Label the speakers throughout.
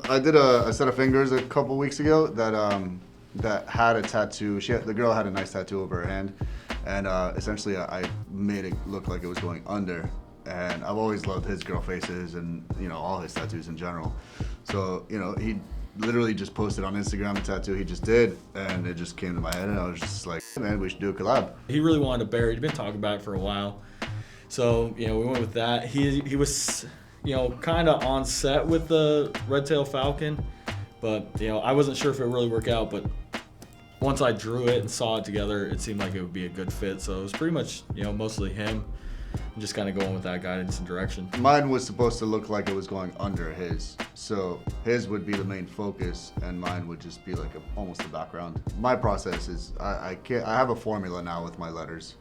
Speaker 1: I did a set of fingers a couple weeks ago that had a tattoo. The girl had a nice tattoo over her hand, and essentially I made it look like it was going under. And I've always loved his girl faces and all his tattoos in general. So he literally just posted on Instagram the tattoo he just did, and it just came to my head, and I was just like, hey man, we should do a collab.
Speaker 2: He really wanted to bury. He'd been talking about it for a while, so we went with that. He was kind of on set with the red-tailed falcon, but I wasn't sure if it would really work out, but once I drew it and saw it together, it seemed like it would be a good fit. So it was pretty much mostly him, and just kind of going with that guidance and direction.
Speaker 1: Mine was supposed to look like it was going under his, so his would be the main focus and mine would just be like almost the background. My process is I have a formula now with my letters,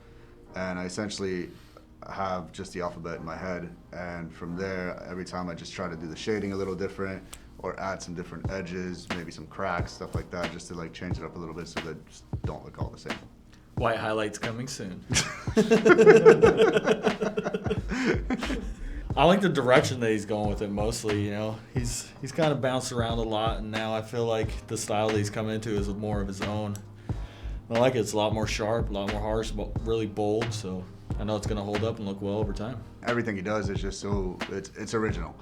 Speaker 1: and I essentially have just the alphabet in my head, and from there every time I just try to do the shading a little different or add some different edges, maybe some cracks, stuff like that, just to like change it up a little bit so they just don't look all the same.
Speaker 2: White highlights coming soon. I like the direction that he's going with it mostly. He's kind of bounced around a lot, and now I feel like the style that he's come into is more of his own. I like it. It's a lot more sharp, a lot more harsh, but really bold. So I know it's going to hold up and look well over time.
Speaker 1: Everything he does is just it's original.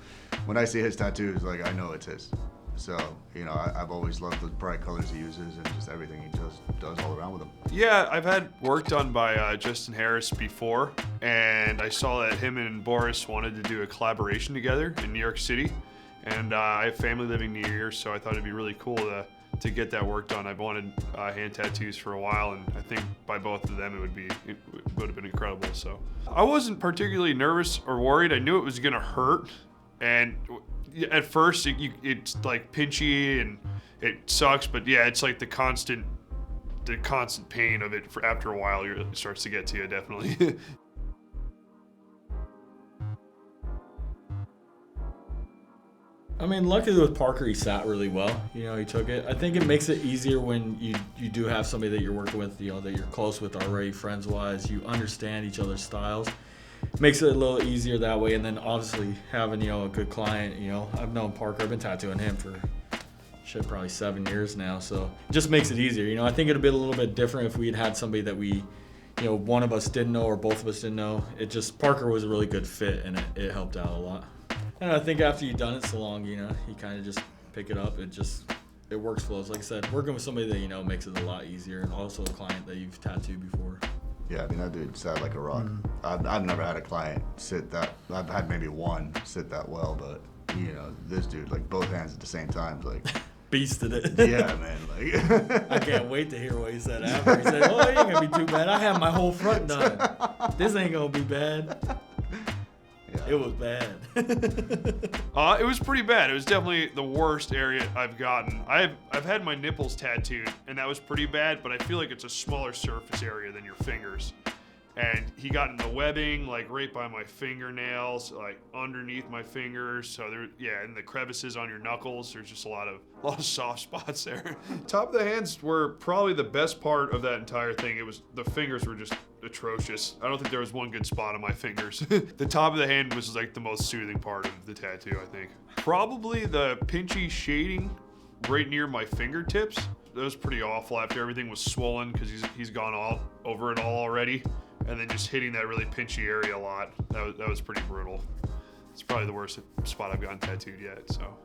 Speaker 1: When I see his tattoos, like I know it's his. So, I've always loved the bright colors he uses and just everything he does all around with them.
Speaker 3: Yeah, I've had work done by Justin Harris before, and I saw that him and Boris wanted to do a collaboration together in New York City. And I have family living near here, so I thought it'd be really cool to get that work done. I've wanted hand tattoos for a while, and I think by both of them it would have been incredible. So I wasn't particularly nervous or worried. I knew it was gonna hurt, and at first it's like pinchy and it sucks, but yeah, it's like the constant pain of it after a while. It starts to get to you, definitely.
Speaker 2: I mean, luckily with Parker, he sat really well. He took it. I think it makes it easier when you do have somebody that you're working with, that you're close with already, friends-wise. You understand each other's styles. Makes it a little easier that way. And then obviously having, a good client, I've known Parker. I've been tattooing him for probably 7 years now. So it just makes it easier. I think it'd be a little bit different if we had somebody that we, one of us didn't know or both of us didn't know. Parker was a really good fit, and it helped out a lot. And I think after you've done it so long, you kind of just pick it up. It works flows. Like I said, working with somebody that makes it a lot easier, and also a client that you've tattooed before.
Speaker 1: Yeah, I mean, that dude sat like a rock. I've never had a client sit that. I've had maybe one sit that well, but this dude, like both hands at the same time, like
Speaker 2: beasted it.
Speaker 1: Yeah, man. Like
Speaker 2: I can't wait to hear what he said after. He said, "Oh, it ain't gonna be too bad. I have my whole front done. This ain't gonna be bad." Yeah. It was bad.
Speaker 3: It was pretty bad. It was definitely the worst area I've gotten. I've had my nipples tattooed, and that was pretty bad, but I feel like it's a smaller surface area than your fingers. And he got in the webbing, like right by my fingernails, like underneath my fingers. So and the crevices on your knuckles. There's just a lot of soft spots there. Top of the hands were probably the best part of that entire thing. The fingers were just atrocious. I don't think there was one good spot on my fingers. The top of the hand was like the most soothing part of the tattoo, I think. Probably the pinchy shading right near my fingertips. That was pretty awful after everything was swollen because he's gone all over it all already. And then just hitting that really pinchy area a lot. That was pretty brutal. It's probably the worst spot I've gotten tattooed yet, so.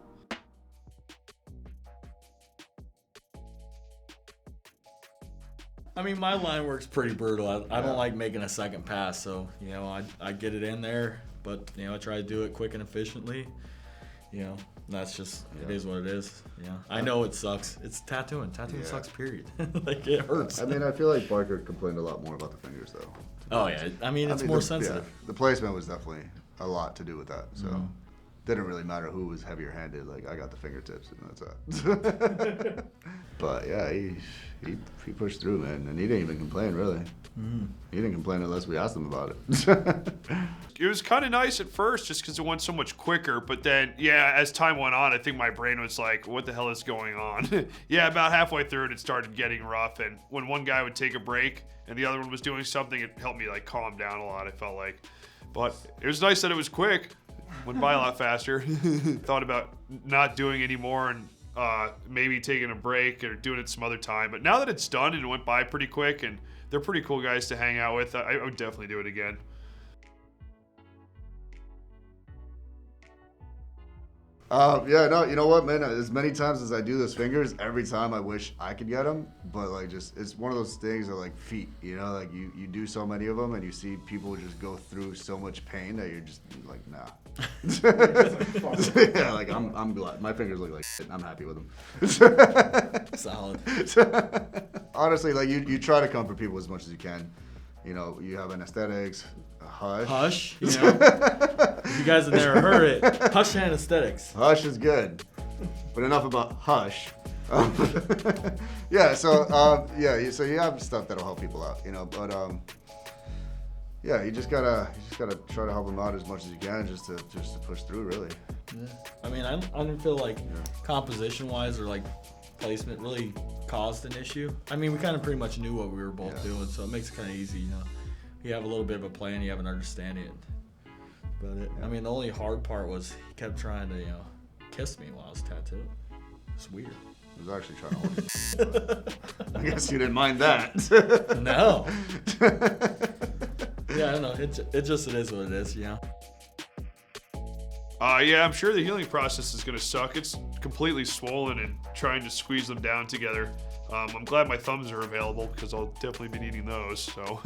Speaker 2: I mean, my line work's pretty brutal. I don't like making a second pass, so, I get it in there, but, I try to do it quick and efficiently. That's just, it is what it is. I know it sucks. It's tattooing. Tattooing sucks, period. Like, it hurts.
Speaker 1: I mean, I feel like Parker complained a lot more about the fingers, though.
Speaker 2: Oh, yeah. I mean, it's more sensitive.
Speaker 1: Yeah, the placement was definitely a lot to do with that, so. Didn't really matter who was heavier handed. Like, I got the fingertips, and that's it. But yeah, he pushed through, man, and he didn't even complain, really. He didn't complain unless we asked him about it.
Speaker 3: It was kind of nice at first just because it went so much quicker, but then, as time went on, I think my brain was like, what the hell is going on? About halfway through it started getting rough, and when one guy would take a break and the other one was doing something, it helped me like calm down a lot, I felt like. But it was nice that it was quick. Went by a lot faster. Thought about not doing anymore and maybe taking a break or doing it some other time. But now that it's done and it went by pretty quick and they're pretty cool guys to hang out with, I would definitely do it again.
Speaker 1: Yeah, no, you know what, man? As many times as I do those fingers, every time I wish I could get them, but like, just it's one of those things that like feet, you know, like you do so many of them, and you see people just go through so much pain that you're just like, nah. Yeah, like I'm glad my fingers look like shit. I'm happy with them.
Speaker 2: Solid.
Speaker 1: Honestly, like you try to comfort people as much as you can. You know, you have anesthetics, Hush.
Speaker 2: Hush, you know. If you guys have never heard it, Hush anesthetics.
Speaker 1: Hush is good, but enough about Hush. Yeah, so so you have stuff that'll help people out, you know. But yeah, you just gotta try to help them out as much as you can, just to push through, really.
Speaker 2: Yeah. I mean, I don't feel like composition-wise or like placement really caused an issue. I mean, we kind of pretty much knew what we were both doing, so it makes it kind of easy, you know. You have a little bit of a plan, you have an understanding. But I mean, the only hard part was he kept trying to, you know, kiss me while I was tattooed. It's weird.
Speaker 1: I was actually trying to hold you. I guess you didn't mind that.
Speaker 2: No. Yeah, I don't know. It just is what it is, you know.
Speaker 3: Yeah, I'm sure the healing process is gonna suck. It's completely swollen and trying to squeeze them down together. I'm glad my thumbs are available because I'll definitely be needing those. So.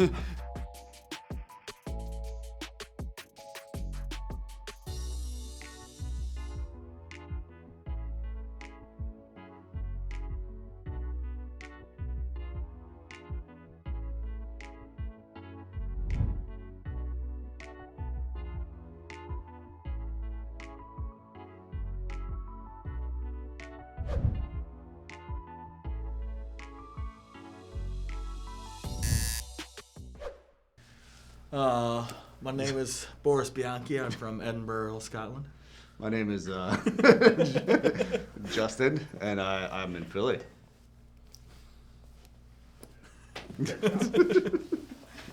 Speaker 2: My name is Boris Bianchi. I'm from Edinburgh, Scotland.
Speaker 1: My name is Justin, and I'm in Philly.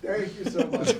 Speaker 4: Thank you so much.